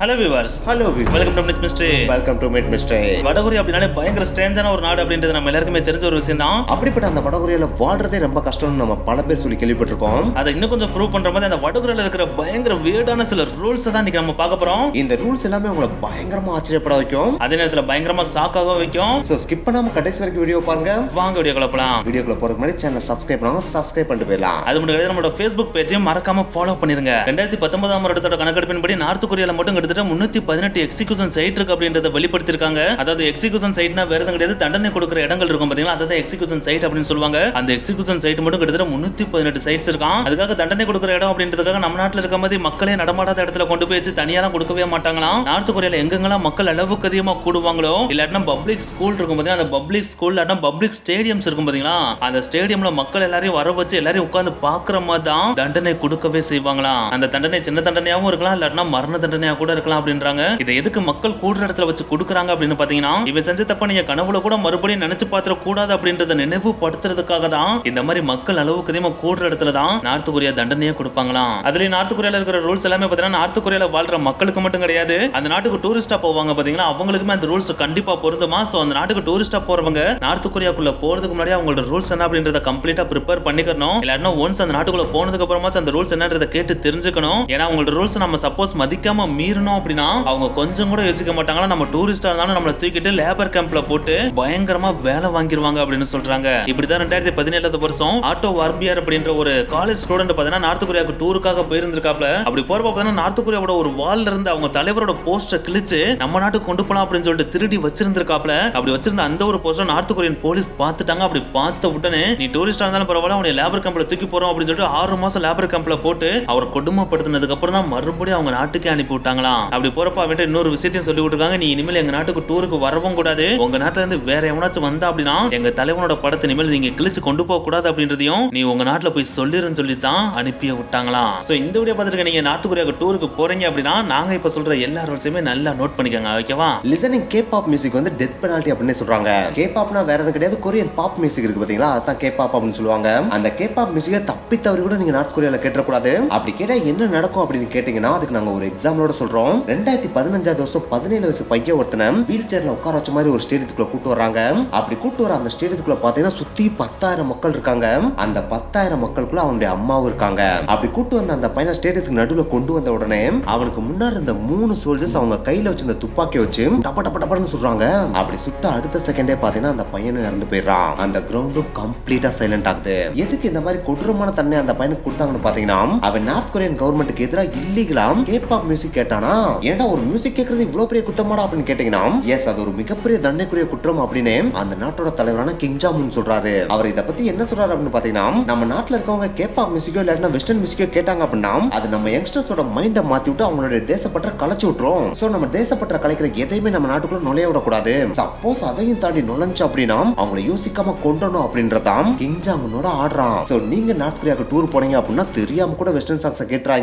Hello viewers. Welcome to mid mystery. வடகொரியா அப்படினாலே பயங்கர ஸ்ட்ரேஞ்சான ஒரு நாடு அப்படின்றது நம்ம எல்லாருக்குமே தெரிஞ்ச ஒரு விஷயம் தான். அப்படிப்பட்ட அந்த வடகொரியால வாழ்றதே ரொம்ப கஷ்டம்னு நம்ம பல பேர் சொல்லி கேள்விப்பட்டிருக்கோம். அதை இன்னும் கொஞ்சம் ப்ரூவ் பண்ற மாதிரி அந்த வடகொரியால இருக்கிற பயங்கர வியர்டான சில ரூல்ஸ் தான் இன்னைக்கு நம்ம பார்க்க போறோம். இந்த ரூல்ஸ் எல்லாமே உங்களை பயங்கரமா ஆச்சரியப்பட வைக்கும், அதே நேரத்துல பயங்கரமா ஷாக்காகவும் வைக்கும். சோ ஸ்கிப் பண்ணாம கடைசி வரைக்கும் வீடியோ பாருங்க. வாங்க வீடியோக்குள்ள போலாம். வீடியோக்குள்ள போறதுக்கு முன்னாடி சேனலை சப்ஸ்கிரைப் பண்ணுங்க, சப்ஸ்கிரைப் பண்ணிட்டு போயிடலாம். அது மட்டும் கிடையாது, நம்மளோட Facebook பேஜையும் மறக்காம ஃபாலோ பண்ணிருங்க. 2019 வருடத்தோட கணக்கெடுப்பின்படி நார்த் கொரியால மட்டும் கிட்டத்தட்ட 318 எக்ஸிகியூஷன் சைட் இருக்கு அப்படின்றத வெளிப்படுத்திருக்காங்க. அதாவது எக்ஸிகியூஷன் சைட்னா வேற எதுவும் கிடையாது, தண்டனை கொடுக்கிற இடங்கள் இருக்கும் பாத்தீங்களா, அதான் எக்ஸிகியூஷன் சைட் அப்படின்னு சொல்லுவாங்க. அந்த எக்ஸிகியூஷன் சைட் மட்டும் கிட்டத்தட்ட 318 சைட்ஸ் இருக்கான். அதுக்காக தண்டனை கொடுக்கிற இடம் அப்படின்றதுக்காக நம்ம நாட்டுல இருக்க மாதிரி மக்களே நடமாடாத இடத்துல கொண்டு போய் தனியாலாம் கொடுக்கவே மாட்டாங்களாம். நார்த் கொரியால எங்கெங்கெல்லாம் மக்கள் அளவுக்கு அதிகமா கூடுவாங்களோ, இல்லாட்டினா பப்ளிக் ஸ்கூல் இருக்கும் பாத்தீங்கன்னா, அந்த பப்ளிக் ஸ்கூல் இல்லாட்டினா பப்ளிக் ஸ்டேடியம்ஸ் இருக்கும் பாத்தீங்களா, அந்த ஸ்டேடியம்ல மக்கள் எல்லாரையும் வர வச்சு எல்லாரையும் உட்கார்ந்து பாக்குற மாதிரி தான் தண்டனை கொடுக்கவே செய்வாங்களாம். அந்த தண்டனை சின்ன தண்டனையாவும் இருக்கலாம், இல்லாட்டினா மரண தண்டனையா கூட இருக்கலாம் அப்படின்றாங்க. இதை எதுக்கு மக்கள் கூடுற இடத்துல வச்சு கொடுக்குறாங்க அப்படின்னு பாத்தீங்கன்னா, இவன் செஞ்ச தப்ப நீங்க கனவுல கூட மறுபடியும் நினைச்சு பாத்திர கூடாது அப்படின்றத நினைவுபடுத்துறதுக்காக தான் இந்த மாதிரி மக்கள் அளவுக்கு அதிகமா கூடுற இடத்துல தான் நார்த் கொரியா தண்டனையே கொடுப்பாங்களாம். அதுலயும் நார்த் கொரியால இருக்கிற ரூல்ஸ் எல்லாமே பாத்தீங்கன்னா நார்த் கொரியால வாழ்ற மக்களுக்கு மட்டும் கிடையாது, அந்த நாட்டுக்கு டூரிஸ்டா போவாங்க பாத்தீங்களா, அவங்களுக்குமே அந்த ரூல்ஸ் கண்டிப்பா பொருந்துமா. சோ அந்த நாட்டுக்கு டூரிஸ்டா போறவங்க நார்த் கொரியாக்குள்ள போறதுக்கு முன்னாடி அவங்களோட ரூல்ஸ் என்ன அப்படின்றத கம்ப்ளீட்டா ப்ரிப்பேர் பண்ணிக்கணும். இல்லாட்டினா ஒன்ஸ் அந்த நாட்டுக்குள்ள போனதுக்கு அப்புறமா அந்த ரூல்ஸ் என்னன்றத கேட்டு தெரிஞ்சுக்கணும். ஏன்னா அவங்களோட ரூல்ஸ் நம்ம சப்போஸ் மதிக்காம மீறணும் அப்படின்னா அவங்க கொஞ்சம் கூட யோசிக்க மாட்டாங்களா, நம்ம டூரிஸ்டா இருந்தாலும் நம்மள தூக்கிட்டு லேபர் கேம்ப்ல போட்டு பயங்கரமா வேலை வாங்கிடுவாங்க அப்படின்னு சொல்றாங்க. இப்படிதான் 2017 வருஷம் ஆட்டோ வார்பியர் அப்படின்ற ஒரு காலேஜ் ஸ்டூடெண்ட் பாத்தீங்கன்னா நார்த் கொரியாவுக்கு டூருக்காக போயிருந்திருக்காப்ல. அப்படி போறப்ப பாத்தீங்கன்னா நார்த் கொரியாவோட ஒரு வால்ல இருந்து அவங்க தலைவரோட போஸ்டர் கிழிச்சு நம்ம நாட்டுக்கு கொண்டு போலாம் அப்படின்னு சொல்லிட்டு திருடி வச்சிருந்திருக்காப்ல. அப்படி வச்சிருந்த அந்த ஒரு போஸ்டர் நார்த் கொரியன் போலீஸ் பார்த்துட்டாங்க. அப்படி பார்த்த உடனே நீ டூரிஸ்டா இருந்தாலும் பரவாயில்ல, அவனை லேபர் கேம்ப்ல தூக்கி போறோம் அப்படின்னு சொல்லிட்டு 6 மாசம் லேபர் கேம்ப்ல போட்டு அவரை கொடுமைப்படுத்தினதுக்கு அப்புறம் தான் மறுபடியும் அவங்க நாட்டுக்கே அனுப்பி விட்டாங்களாம். அப்படி போறப்ப அவன்கிட்ட இன்னொரு விஷயத்தையும் சொல்லி விட்டுருக்காங்க, நீ இனிமேல் எங்க நாட்டுக்கு டூருக்கு வரவும் கூடாது, உங்க நாட்டுல இருந்து வேற எவனாச்சும் வந்தா அப்படின்னா எங்க தலைவனோட படத்தை இனிமேல் நீங்க கிழிச்சு கொண்டு போக கூடாது அப்படின்றதையும் நீ உங்க நாட்டுல போய் சொல்லிருன்னு சொல்லி தான் அனுப்பி விட்டாங்களாம். சோ இந்த வீடியோ பார்த்துட்டு நீங்க நார்த் கொரியாவுக்கு டூருக்கு போறீங்க அப்படின்னா நாங்க இப்ப சொல்ற எல்லா ரூல்ஸையுமே நல்லா நோட் பண்ணிக்கோங்க, ஓகேவா? லிசனிங் கேபாப் மியூசிக் வந்து டெத் பெனால்டி அப்படின்னு சொல்றாங்க. கேபாப்னா வேற எதுவும் கிடையாது, கொரியன் பாப் மியூசிக் இருக்கு பாத்தீங்களா, அதான் கேபாப் அப்படின்னு சொல்லுவாங்க. அந்த கேபாப் மியூசிக்கை தப்பி தவறி கூட நீங்க நார்த் கொரியால கேட்டக்கூடாது. அப்படி கேட்டா என்ன நடக்கும் அப்படின்னு கேட்டீங்கன்னா அதுக்கு நாங்க ஒரு எக்ஸாம்பிளோட சொல்றோம். 2015 வருஷம் 17 வயசு பையன் ஒருத்தனை வீல் சேர்ல உட்கார வச்ச மாதிரி ஒரு ஸ்டேடியத்துக்குள்ள கூட்டு வராங்க. அப்படி கூட்டு வர அந்த ஸ்டேடியத்துக்குள்ள பாத்தீங்கன்னா சுத்தி 10,000 மக்கள் இருக்காங்க. அந்த 10,000 மக்களுக்குள்ள அவனுடைய அம்மாவும் இருக்காங்க. அப்படி கூட்டு வந்த அந்த பையனை ஸ்டேடியத்துக்கு நடுவுல கொண்டு வந்த உடனே அவனுக்கு முன்னாடி இருந்த 3 சோல்ஜர்ஸ் அவங்க கையில வச்சிருந்த துப்பாக்கி வச்சு டப்ப டப்ப டப்பன்னு சொல்றாங்க. அப்படி சுட்ட அடுத்த செகண்டே பாத்தீங்கன்னா அந்த பையனும் இறந்து போயிடுறான். அந்த கிரவுண்டும் கம்ப்ளீட்டா சைலண்ட் ஆகுது. எதுக்கு இந்த மாதிரி கொடூரமான தன்மை அந்த பையனுக்கு கொடுத்தாங்கன்னு பாத்தீங்கன்னா, அவன் நார்த் கொரியன் கவர்மெண்ட்டுக்கு எதிராக இல்லீகலா கேபாப் மியூசிக் கேட்டானா, ஏன்டா ஒரு மியூசிக் கேட்கறது இவ்வளவு பெரிய குத்தமாடா அப்படின்னு கேட்டீங்கன்னா, எஸ் அது ஒரு மிகப்பெரிய தண்டனைக்குரிய குற்றம் அப்படின்னு அந்த நாட்டோட தலைவரான கிங் ஜாமுன் சொல்றாரு. அவர் இத பத்தி என்ன சொல்றாரு அப்படின்னு பாத்தீங்கன்னா, நம்ம நாட்டுல இருக்கவங்க கேபாப் மியூசிக்கோ இல்லன்னா வெஸ்டர்ன் மியூசிக்கோ கேட்டாங்க அப்படின்னா அது நம்ம யங்ஸ்டர்ஸோட மைண்ட மாத்தி விட்டு அவங்களோட தேசப்பற்ற கலைச்சு விட்டுரும். சோ நம்ம தேசப்பற்ற கலைக்கிற எதையுமே நம்ம நாட்டுக்குள்ள நுழைய விடக்கூடாது. சப்போஸ் அதையும் தாண்டி நுழைஞ்சு அப்படின்னா அவங்களை யோசிக்காம கொண்டணும் அப்படின்றதான் கிங் ஜாமுனோட ஆடுறான். சோ நீங்க நார்த் கொரியாவுக்கு டூர் போனீங்க அப்படின்னா தெரியாம கூட வெஸ்டர்ன் சாங்ஸ் கேட்றாங்க.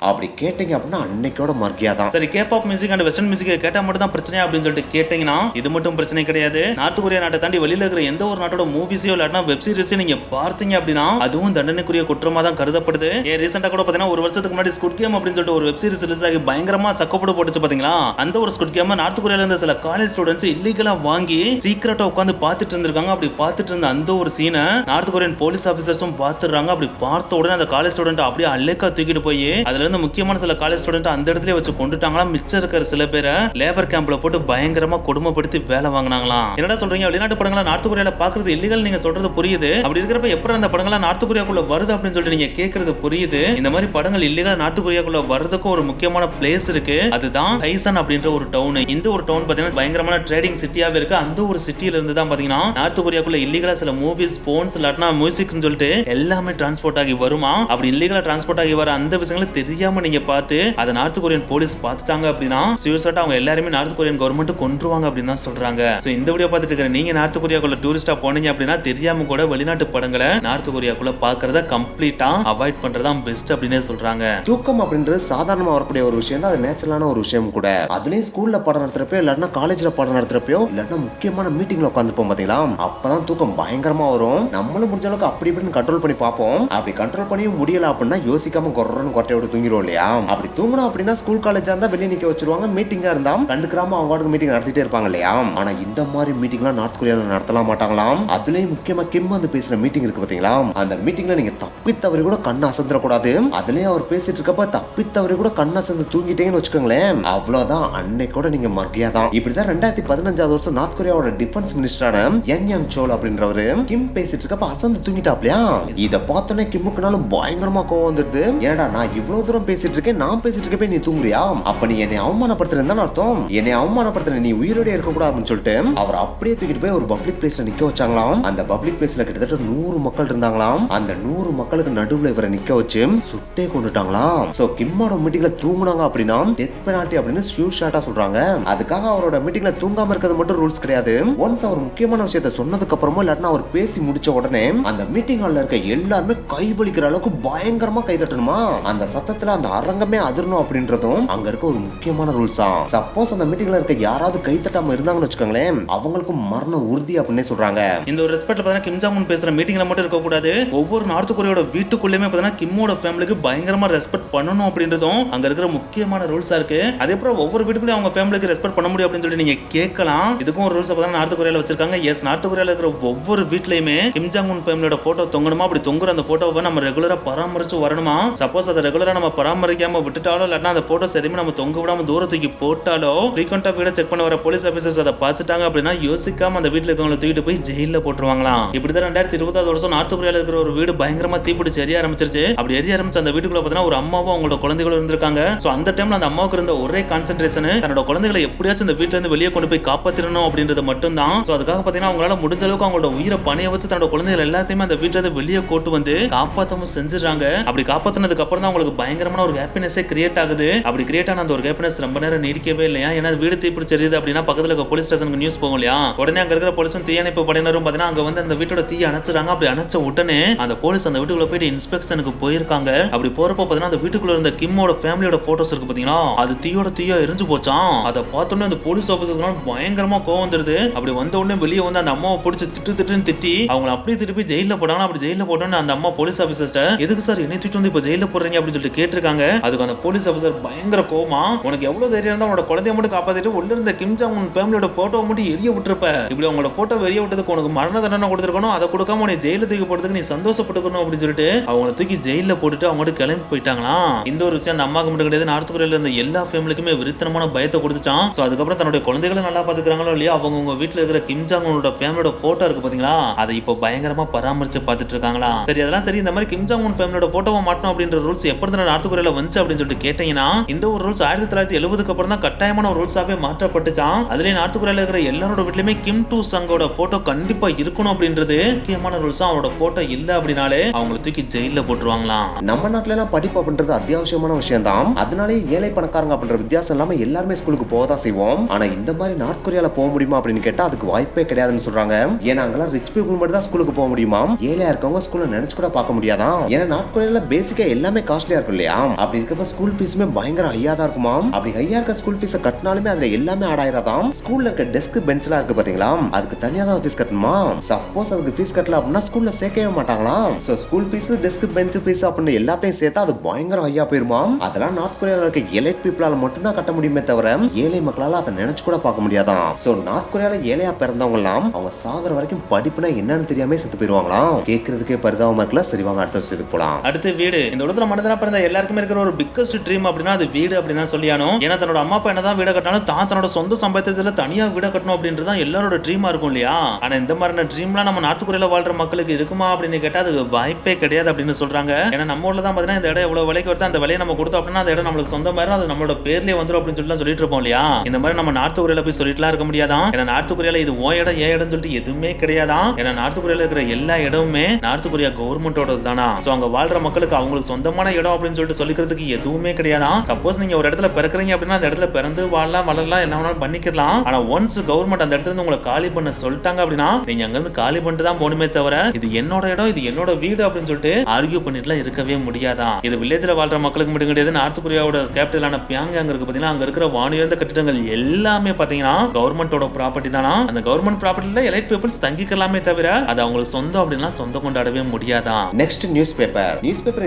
அப்படி கேட்டீங்க அப்படின்னா அன்னைக்கோட மர்க்கியாதான். சரி, kebab music and western music கேட்டா மட்டும் தான் பிரச்சனை அப்படின்னு சொல்லிட்டு கேட்டீங்கன்னா இது மட்டும் பிரச்சனை கிடையாது. நார்த் கொரியா நாட்டை தாண்டி வெளியில இருக்கிற எந்த ஒரு நாட்டோட மூவிஸோ இல்லனா வெப் சீரிஸோ நீங்க பார்த்தீங்க அப்படின்னா அதுவும் தண்டனைக்குரிய குற்றமா தான் கருதப்படுது. ரீசெண்டா கூட பாத்தீங்கன்னா ஒரு வருஷத்துக்கு முன்னாடி ஸ்குட் கேம் அப்படின்னு சொல்லிட்டு ஒரு வெப் சீரிஸ் ரிலீஸ் ஆகி பயங்கரமா சக்கப்போடு போட்டுச்சு பாத்தீங்களா. அந்த ஒரு ஸ்குட் கேம் நார்த் கொரியால இருந்த சில காலேஜ் ஸ்டூடெண்ட்ஸ் இல்லீகலா வாங்கி சீக்கிரட்டா உட்கார்ந்து பார்த்துட்டு இருந்திருக்காங்க. அப்படி பார்த்துட்டு இருந்த அந்த ஒரு சீனை நார்த் கொரியன் போலீஸ் ஆபீசர்ஸும் பார்த்துறாங்க. அப்படி பார்த்த உடனே அந்த காலேஜ் ஸ்டூடெண்ட் அப்படியே அல்லேக்கா தூக்கிட்டு போய் அதுல இருந்து முக்கியமான சில காலேஜ் ஸ்டூடெண்ட் அந்த இடத்துல வச்சு கொண்டுட்டாங்களா. மிச்சம் இருக்கிற சில பேரை லேபர் கேம்ப்ல போட்டு பயங்கரமா கொடுமைப்படுத்தி வேலை வாங்கினாங்களாம். என்னடா சொல்றீங்க, வெளிநாட்டு படங்களை நார்த் கொரியால பாக்குறது இல்லீகல் நீங்க சொல்றது புரியுது. அப்படி இருக்கிறப்ப எப்படி அந்த படங்களை நார்த் கொரியாக்குள்ள வருது அப்படின்னு சொல்லிட்டு நீங்க கேக்குறது புரியுது. இந்த மாதிரி படங்கள் இல்லீகல் நார்த் கொரியாக்குள்ள வரதுக்கு ஒரு முக்கியமான பிளேஸ் இருக்கு, அதுதான் ஹைசன் அப்படின்ற ஒரு டவுன். இந்த ஒரு டவுன் பாத்தீங்கன்னா பயங்கரமான ட்ரேடிங் சிட்டியாவே இருக்கு. அந்த ஒரு சிட்டியில இருந்து தான் பாத்தீங்கன்னா நார்த் கொரியாக்குள்ள இல்லீகலா சில மூவிஸ், போன்ஸ் இல்லாட்டினா மியூசிக்னு சொல்லிட்டு எல்லாமே டிரான்ஸ்போர்ட் ஆகி வருமா. அப்படி இல்லீகலா டிரான்ஸ்போர்ட் ஆகி வர அந்த விஷயங்களை தெரியாம நீங்க பார்த்து அதை நார்த் கொரியன் போலீஸ் பார்த்துட்டாங்க அப்படின்னா சீரியஸா அவங்க எல்லாருமே நார்த் கொரியன் கவர்மெண்ட் கொன்றுவாங்க அப்படின்னு தான் சொல்றாங்க. சோ இந்த வீடியோ பார்த்துட்டு இருக்கிற நீங்க நார்த் கொரியாக்குள்ள டூரிஸ்டா போனீங்க அப்படின்னா தெரியாம கூட வெளிநாட்டு படங்களை நார்த் கொரியாக்குள்ள பாக்குறத கம்ப்ளீட்டா அவாய்ட் பண்றதா பெஸ்ட் அப்படினே சொல்றாங்க. தூக்கம் அப்படின்றது சாதாரணமா வரக்கூடிய ஒரு விஷயம் தான், அது நேச்சுரலான ஒரு விஷயம் கூட. அதுலயும் ஸ்கூல்ல பாடம் நடத்துறப்போ இல்லன்னா காலேஜ்ல பாடம் நடத்துறப்போ இல்லன்னா முக்கியமான மீட்டிங்ல உட்காந்துப்போம் பாத்தீங்களா, அப்பதான் தூக்கம் பயங்கரமா வரும். நம்மளும் முடிஞ்ச அளவுக்கு அப்படி இப்படின்னு கண்ட்ரோல் பண்ணி பார்ப்போம். அப்படி கண்ட்ரோல் பண்ணியும் முடியல அப்படின்னா யோசிக்காம கொரன்னு கொட்டையோட தூங்கிரும் இல்லையா. அப்படி தூங்கணும் அப்படின்னா ஸ்கூல் காலேஜ் காலேஜா இருந்தா வெளியே நிக்க வச்சிருவாங்க, மீட்டிங்கா இருந்தா கண்டுக்கிறாம அவங்க வாட்டுக்கு மீட்டிங் நடத்திட்டே இருப்பாங்க இல்லையா. ஆனா இந்த மாதிரி மீட்டிங்லாம் நார்த் கொரியால நடத்தலாம் மாட்டாங்களாம். அதுலயும் முக்கியமா கிம் வந்து பேசுற மீட்டிங் இருக்கு பாத்தீங்களா, அந்த மீட்டிங்ல நீங்க தப்பி தவறி கூட கண்ணை அசந்துட கூடாது. அதுலயும் அவர் பேசிட்டு இருக்கப்ப தப்பி தவறி கூட கண்ணை அசந்து தூங்கிட்டீங்கன்னு வச்சுக்கோங்களேன், அவ்வளவுதான், அன்னைக்கு கூட நீங்க மர்கியாதான். இப்படிதான் 2015 வருஷம் நார்த் கொரியாவோட டிஃபென்ஸ் மினிஸ்டரான யங் சோல் அப்படின்றவரு கிம் பேசிட்டு இருக்கப்ப அசந்து தூங்கிட்டாப்லையா. இத பார்த்தோன்னே கிம்முக்குனாலும் பயங்கரமா கோவம் வந்துருது. ஏடா நான் இவ்வளவு தூரம் பேசிட்டு இருக்கேன், நான் பேசிட்டு இருக்கப்ப நீ தூங்குறியா, அப்ப நீ என்னை அவமானப்படுத்துறேன்னு அர்த்தம், என்னை அவமானப்படுத்துற, நீ உயிரோட இருக்க கூடாதுன்னு சொல்லிட்டு அவர் அப்படியே தூக்கிட்டு போய் ஒரு பப்ளிக் பிளேஸ்ல நிக்க வச்சாங்களாம். அந்த பப்ளிக் பிளேஸ்ல கிட்டத்தட்ட 100 மக்கள் இருந்தாங்களாம். அந்த 100 மக்களுக்கு நடுவுல இவரை நிக்க வச்சு சுட்டே கொண்டுட்டாங்களாம். சோ கிம்மோட மீட்டிங்ல தூங்குனாங்க அப்படின்னா டெத் பெனால்டி அப்படின்னு ஷூர் ஷாட்டா சொல்றாங்க. அதுக்காக அவரோட மீட்டிங்ல தூங்காம இருக்கிறது மட்டும் ரூல்ஸ் கிடையாது. ஒன்ஸ் அவர் முக்கியமான விஷயத்தை சொன்னதுக்கு அப்புறமா இல்லாட்டினா அவர் பேசி முடிச்ச உடனே அந்த மீட்டிங் ஹால்ல இருக்க எல்லாருமே கை வலிக்கிற அளவுக்கு பயங்கரமா கை தட்டணுமா, அந்த சத்தத்துல அந்த அரங்கமே அதிரணும் அப்படின்றதும் அங்க இருக்க ஒரு முக்கியமான ரூல்ஸா. சப்போஸ் அந்த மீட்டிங்ல இருக்க யாராவது கை தட்டாம இருந்தாங்கன்னு வச்சுக்கோங்களேன், அவங்களுக்கு மரண உறுதி அப்படின்னு சொல்றாங்க. இந்த ஒரு ரெஸ்பெக்ட்ல பார்த்தா கிம் ஜாங் உன் பேசுற மீட்டிங்ல மட்டும் இருக்க கூடாது, ஒவ்வொரு நார்த் கொரியாவோட வீட்டுக்குள்ளேயுமே பார்த்தா கிம்மோட ஃபேமிலிக்கு பயங்கரமா ரெஸ்பெக்ட் பண்ணணும் அப்படின்றதும் அங்க இருக்கிற முக்கியமான ரூல்ஸா இருக்கு. அதே போல ஒவ்வொரு வீட்டுக்குள்ளே அவங்க ஃபேமிலிக்கு ரெஸ்பெக்ட் பண்ண முடியும் அப்படின்னு சொல்லி நீங்க கேட்கலாம். இதுக்கும் ஒரு ரூல்ஸ் பார்த்தா நார்த் கொரியால வச்சிருக்காங்க. எஸ், நார்த் கொரியால இருக்கிற ஒவ்வொரு வீட்லயுமே கிம் ஜாங் உன் ஃபேமிலியோட போட்டோ தொங்கணுமா. அப்படி தொங்குற அந்த போட்டோவை நம்ம ரெகுலரா பராமரிச்சு வரணுமா. சப்போஸ் அதை ரெகுலரா நம்ம பராமரிக்காம விட்டுட்டாலோ இல்லாட்டினா அந்த போட்டோஸ் எதுவுமே நம்ம தொங்க விடாம தூரத்துக்கு போட்டாலோ ஃப்ரீக்வெண்டா வீட செக் பண்ண வர போலீஸ் ஆபீசர்ஸ் அதை பார்த்துட்டாங்க அப்படின்னா யோசிக்காம அந்த வீட்டுல இருக்கவங்களை தூக்கிட்டு போய் ஜெயில போட்டுருவாங்களாம். இப்படிதான் 2020 வருஷம் நார்த் கொரியால இருக்கிற ஒரு வீடு பயங்கரமா தீப்பிடிச்சு எரிய ஆரம்பிச்சிருச்சு. அப்படி எரிய ஆரம்பிச்ச அந்த வீட்டுக்குள்ள பார்த்தா ஒரு அம்மாவும் அவங்களோட குழந்தைகளும் இருந்திருக்காங்க. சோ அந்த டைம்ல அந்த அம்மாவுக்கு இருந்த ஒரே கான்சென்ட்ரேஷன் தன்னோட குழந்தைகளை எப்படியாச்சும் இந்த வீட்டுல இருந்து வெளியே கொண்டு போய் காப்பாத்திரணும் அப்படின்றது மட்டும் தான். சோ அதுக்காக பாத்தீங்கன்னா அவங்களால முடிஞ்ச அளவுக்கு அவங்களோட உயிரை பணைய வச்சு தன்னோட குழந்தைகள் எல்லாத்தையுமே அந்த வீட்டுல இருந்து வெளியே கூட்டு வந்து காப்பாத்தவும் செஞ்சுறாங்க. அப்படி காப்பாத்தினதுக்கு அப்புறம் தான் அவங்களுக்கு பயங்கரமான ஒரு ஹாப்பினஸே கிரியேட் ஆகுது. அப்படி கிரியேட் ஆன அந்த ஒரு ஹாப்பினஸ் ரொம்ப நேரம் நீடிக்கவே இல்லையா. ஏன்னா வீடு தீப்பிடிச்சிருது அப்படின்னா பக்கத்துல இருக்க போலீஸ் ஸ்டேஷனுக்கு நியூஸ் போகும் இல்லையா. உடனே அங்க இருக்கிற போலீஸும் தீயணைப்பு படையினரும் பாத்தீங்கன்னா அங்க வந்து அந்த வீட்டோட தீயை அணைச்சுறாங்க. அப்படி அணைச்ச உடனே அந்த போலீஸ் அந்த வீட்டுக்குள்ள போயிட்டு இன்ஸ்பெக்ஷனுக்கு போயிருக்காங்க. அப்படி போறப்ப பாத்தீங்கன்னா அந்த வீட்டுக்குள்ள இருந்த கிம்மோட ஃபேமிலியோட போட்டோஸ் இருக்கு பாத்தீங்களா, அது தீயா எரிஞ்சு போச்சாம். அதை பார்த்தோன்னே அந்த போலீஸ் ஆபீசர்ஸ்னால பயங்கரமா கோவம் வந்துருது. அப்படி வந்த உடனே வெளியே வந்து அந்த அம்மாவை பிடிச்சி திட்டுன்னு திட்டி அவங்களை அப்படியே திருப்பி ஜெயில போட்டாங்க. அப்படி ஜெயில போட்டோன்னு அந்த அம்மா போலீஸ் ஆபீசர்ட்ட எதுக்கு சார் என்னை தூக்கிட்டு வந்து இப்ப ஜெயில போடுறீங்க அப்படின்னு சொல்லிட்டு கேட்டிருக்காங்க. அதுக்கு அந்த போலீஸ் ஆபீசர் பயங்கர கோவமா, உனக்கு எவ்வளவு தைரியம் இருந்தா உன்னோட குழந்தைய மட்டும் காப்பாத்திட்டு உள்ள இருந்த கிம் ஜாங் உன் ஃபேமிலியோட போட்டோ மட்டும் எரிய விட்டுருப்ப, இப்படி உங்களோட போட்டோ எரிய விட்டதுக்கு உனக்கு மரண தண்டனை கொடுத்துருக்கணும், அதை கொடுக்காம உன்னை ஜெயில தூக்கி போடுறதுக்கு நீ சந்தோஷப்பட்டுக்கணும் அப்படின்னு சொல்லிட்டு அவங்களை தூக்கி ஜெயில போட்டுட்டு அவங்க கிளம்பி போயிட்டாங்களாம். இந்த ஒரு விஷயம் அந்த அம்மாவுக்கு மட்டும் கிடையாது, நார்த் கொரியால இருந்த எல்லா ஃபேமிலிக்குமே விருத்தனமான பயத்தை கொடுத்துச்சான். சோ அதுக்கப்புறம் தன்னுடைய குழந்தைகளை நல்லா பாத்துக்கிறாங்களோ இல்லையா, அவங்க வீட்டுல இருக்கிற கிம் ஜாங் உன்னோட ஃபேமிலியோட போட்டோ இருக்கு பாத்தீங்களா, அதை இப்போ பயங்கரமா பராமரிச்சு பார்த்துட்டு இருக்காங்களா. சரி, அதெல்லாம் சரி, இந்த மாதிரி கிம் ஜாங் உன் ஃபேமிலியோட போட்டோவை மாட்டணும் அப்படின்ற ரூல்ஸ் எப்ப இருந்து நார்த் கொரியால வந்துச்சு அப்படின்னு சொல்லிட்டு கேட்டீங்கன்னா, இந்த ஒரு ரூல்ஸ் 1970க்கு அப்புறம் தான் கட்டாயமான ஒரு ரூல்ஸாவே மாற்றப்பட்டுச்சான். அதுலயே நார்த் கொரியால இருக்கிற எல்லாரோட வீட்லயுமே கிம் டூ சங்கோட போட்டோ கண்டிப்பா இருக்கணும் அப்படின்றது முக்கியமான ரூல்ஸ். அவரோட போட்டோ இல்ல அப்படினாலே அவங்களை தூக்கி ஜெயில போட்டுருவாங்களாம். நம்ம நாட்டுல எல்லாம் படிப்பு அப்படின்றது அத்தியாவசியமான விஷயம் தான். அதனாலே ஏழை பணக்காரங்க அப்படின்ற வித்தியாசம் இல்லாம எல்லாருமே ஸ்கூலுக்கு போகதான் செய்வோம். ஆனா இந்த மாதிரி நார்த் கொரியால போக முடியுமா அப்படின்னு கேட்டா அதுக்கு வாய்ப்பே கிடையாதுன்னு சொல்றாங்க. ஏன்னா அங்கெல்லாம் ரிச் பீப்புள் மட்டும் தான் ஸ்கூலுக்கு போக முடியுமா, ஏழையா இருக்கவங்க ஸ்கூல்ல நினைச்சு கூட பார்க்க முடியாதான். ஏன்னா நார்த் கொரியால பேசிக்கா எல்லாமே காஸ்ட்லியா இருக்கும் இல்லையா. அப்படி இருக்கப்ப ஸ்கூல் ஃபீஸுமே பயங்கர ஹையா தான் இருக்குமா. அப்படி ஹையா இருக்க ஸ்கூல் ஃபீஸை கட்டினாலுமே அதுல எல்லாமே ஆட் ஆயிராதாம். ஸ்கூல்ல இருக்க டெஸ்க் பெஞ்ச் எல்லாம் இருக்கு பாத்தீங்களா, அதுக்கு தனியா தான் ஃபீஸ் கட்டணுமா. சப்போஸ் அதுக்கு ஃபீஸ் கட்டல அப்படின்னா ஸ்கூல்ல சேர்க்கவே மாட்டாங்களாம். So school fees, desk bench fees அப்படின்னு எல்லாத்தையும் சேர்த்தா அது பயங்கர ஹையா போயிருமா. அதெல்லாம் நார்த் கொரியால இருக்க எலைட் பீப்புளால மட்டும் தான் கட்ட முடியுமே தவிர ஏழை மக்களால அதை நினைச்சு கூட பார்க்க முடியாதான். சோ நார்த் கொரியால ஏழையா பிறந்தவங்க எல்லாம் அவங்க சாகர வரைக்கும் படிப்புனா என்னன்னு தெரியாம செத்து போயிருவாங்களாம். கேட்கறதுக்கே பரிதாபமா இருக்கல. சரி வாங்க அடுத்த விஷயத்துக்கு போலாம். அடுத்து வீடு. இந்த உலகத்துல மனிதனா பிறந்த எல்லாருக்குமே இருக்கிற ஒரு பிக்கஸ்ட் ட்ரீம் அப்படின்னா அது வீடு அப்படின்னு தான் சொல்லியானோ. ஏன்னா தன்னோட அம்மா அப்பா என்னதான் வீட கட்டணும், தான் தன்னோட சொந்த சம்பாத்தியத்துல தனியா வீட கட்டணும் அப்படின்றது தான் எல்லாரோட ட்ரீமா இருக்கும் இல்லையா. ஆனா இந்த மாதிரி ட்ரீம்லாம் நம்ம நார்த் கொரியால வாழ்ற மக்களுக்கு இருக்குமா அப்படின்னு கேட்டா அது வாய்ப்பே கிடையாது அப்படின்னு சொல்றாங்க. ஏன்னா நம்ம ஊர்ல தான் பாத்தீங்கன்னா இந்த இடம் எவ்வளவு விலைக்கு வருது, அந்த விலையை நம்ம கொடுத்தோம் அப்படின்னா அந்த இடம் நம்மளுக்கு சொந்தமாயிரும், அது நம்மளோட பேர்லயே வந்துரும் அப்படின்னு சொல்லிட்டு இருப்போம் இல்லையா. இந்த மாதிரி நம்ம நார்த் கொரியால போய் சொல்லிட்டுலாம் இருக்க முடியாதான். ஏன்னா நார்த் கொரியால இது ஓ இடம் ஏ இடம் சொல்லிட்டு எதுவுமே கிடையாதான். ஏன்னா நார்த் கொரியால இருக்கிற எல்லா இடமுமே நார்த் கொரியா கவர்மெண்டோட தானா. சோ அங்க வாழ்ற மக்களுக்கு அவங்களுக்கு சொந்தமான இடம் அப்படின்னு சொல்லிட்டு சொல்லிக்கிறதுக்கு எதுவுமே கிடையாதான். சப்போஸ் நீங்க ஒரு இடத்துல பிறக்குறீங்க அப்படின்னா அந்த இடத்துல பிறந்து வாழலாம், வளரலாம், என்ன வேணாலும் பண்ணிக்கலாம். ஆனா ஒன்ஸ் கவர்மெண்ட் அந்த இடத்துல இருந்து உங்களை காலி பண்ண சொல்லிட்டாங்க அப்படின்னா நீங்க அங்க இருந்து காலி பண்ணிட்டு தான் போகணுமே தவிர இது என்னோட இடம், இது என்னோட வீடு அப்படின்னு சொல்லிட்டு ஆர்கியூ பண்ணிட்டுலாம் இருக்கவே முடியாதான். இது வில்லேஜ்ல வாழ்ற மக்களுக்கு மட்டும் கிடையாது. நார்த் கொரியாவோட கேபிட்டலான பியாங்யாங் இருக்கு பாத்தீங்கன்னா, அங்க இருக்கிற வானியர்ந்த கட்டிடங்கள் எல்லாமே பாத்தீங்கன்னா கவர்மெண்டோட ப்ராப்பர்ட்டி தானா. அந்த கவர்மெண்ட் ப்ராப்பர்ட்டில எலைட் பீப்புள்ஸ் தங்கிக்கலாமே தவிர அது அவங்களுக்கு சொந்தம் அப்படின்னா சொந்தம் கொண்டாடவே முடியாதான். Next news paper.